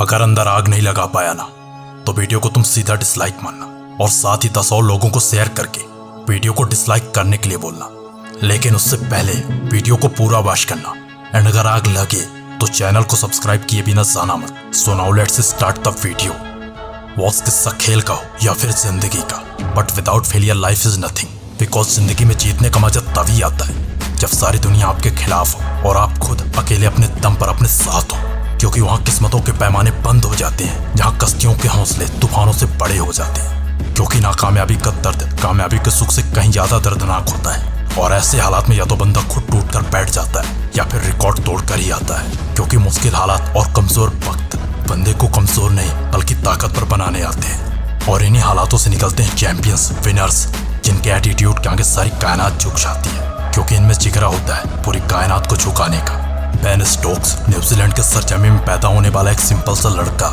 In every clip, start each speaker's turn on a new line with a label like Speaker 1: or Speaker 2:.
Speaker 1: अगर अंदर आग नहीं लगा पाया ना तो वीडियो को तुम सीधा डिसलाइक मानना और साथ ही 10 और लोगों को शेयर करके वीडियो को डिसलाइक करने के लिए बोलना। लेकिन उससे पहले वीडियो को पूरा वॉच करना एंड अगर आग लगे तो चैनल को सब्सक्राइब किए बिना जाना मत। So now let's start the video. Watch किस्सा खेल का हो या फिर जिंदगी का, but without failure life is nothing. Because जिंदगी में जीतने का मजा तभी आता है जब सारी दुनिया आपके खिलाफ हो और आप खुद अकेले अपने दम पर अपने साथ हो। क्योंकि वहाँ किस्मतों के पैमाने बंद हो जाते हैं, जहाँ कश्तियों के हौसले तूफानों से बड़े हो जाते हैं। क्योंकि नाकामयाबी का दर्द कामयाबी के सुख से कहीं ज्यादा दर्दनाक होता है। और ऐसे हालात में या तो बंदा खुद टूट कर बैठ जाता है या फिर रिकॉर्ड तोड़ कर ही आता है। क्योंकि मुश्किल हालात और कमजोर वक्त बंदे को कमजोर नहीं बल्कि ताकतवर बनाने आते हैं। और इन्हीं हालातों से निकलते हैं चैंपियंस, विनर्स, जिनके एटीट्यूड के आगे सारी कायनात झुक जाती है। क्योंकि इनमें जिगरा होता है पूरी कायनात को झुकाने का। बेन स्टोक्स न्यूजीलैंड के सरजमी में पैदा होने वाला एक सिंपल सा लड़का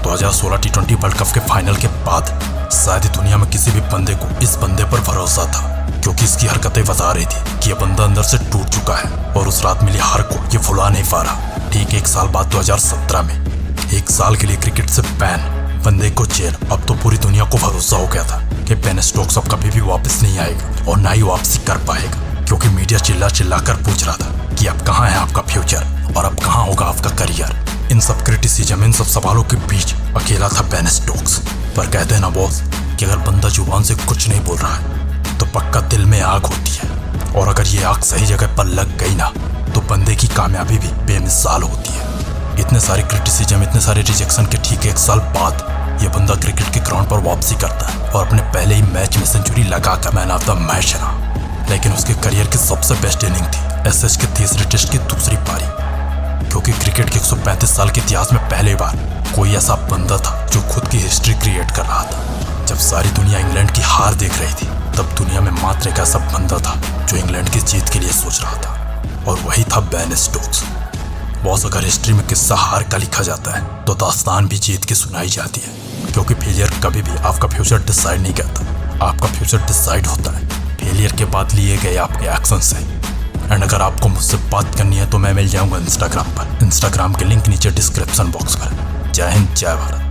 Speaker 1: 2016 टी20 वर्ल्ड कप के फाइनल के बाद शायद दुनिया में किसी भी बंदे को इस बंदे पर भरोसा था। क्योंकि इसकी हरकतें बता रही थी कि यह बंदा अंदर से टूट चुका है और उस रात मिली हार को ये भुला नहीं पा रहा। ठीक एक साल बाद 2017 में 1 साल के लिए क्रिकेट से बैन, बंदे को जेल। अब तो पूरी दुनिया को भरोसा हो गया था कि बेन स्टोक्स अब कभी भी वापस नहीं आएगा और ना ही वापसी कर पाएगा। क्योंकि मीडिया चिल्ला चिल्ला कर पूछ रहा था कि अब कहाँ है आपका फ्यूचर और अब कहाँ होगा आपका करियर। इन सब क्रिटिसिज्म, इन सब सवालों के बीच अकेला था बेन स्टोक्स। पर कहते हैं ना बॉस कि अगर बंदा जुबान से कुछ नहीं बोल रहा है तो पक्का दिल में आग होती है। और अगर ये आग सही जगह पर लग गई ना तो बंदे की कामयाबी भी बेमिसाल होती है। इतने सारे क्रिटिसिज्म, इतने सारे रिजेक्शन के ठीक 1 साल बाद ये बंदा क्रिकेट के ग्राउंड पर वापसी करता है और अपने पहले ही मैच में सेंचुरी लगाकर मैन ऑफ द मैच रहा। लेकिन उसके करियर की सबसे बेस्ट इनिंग थी एसएच के तीसरे टेस्ट की दूसरी पारी। क्योंकि क्रिकेट के 135 साल के इतिहास में पहली बार कोई ऐसा बंदा था जो खुद की हिस्ट्री क्रिएट कर रहा था। जब सारी दुनिया इंग्लैंड की हार देख रही थी तब दुनिया में मात्र एक ऐसा बंदा था जो इंग्लैंड की जीत के लिए सोच रहा था और वही था बेन स्टोक्स। बॉस अगर हिस्ट्री में किस्सा हार का लिखा जाता है तो दास्तान भी जीत की सुनाई जाती है। क्योंकि फेलियर कभी भी आपका फ्यूचर डिसाइड नहीं करता, आपका फ्यूचर डिसाइड होता है फेलियर के बाद लिए गए आपके एक्शन से। एंड अगर आपको मुझसे बात करनी है तो मैं मिल जाऊंगा इंस्टाग्राम पर। इंस्टाग्राम के लिंक नीचे डिस्क्रिप्शन बॉक्स पर। जय हिंद, जय भारत।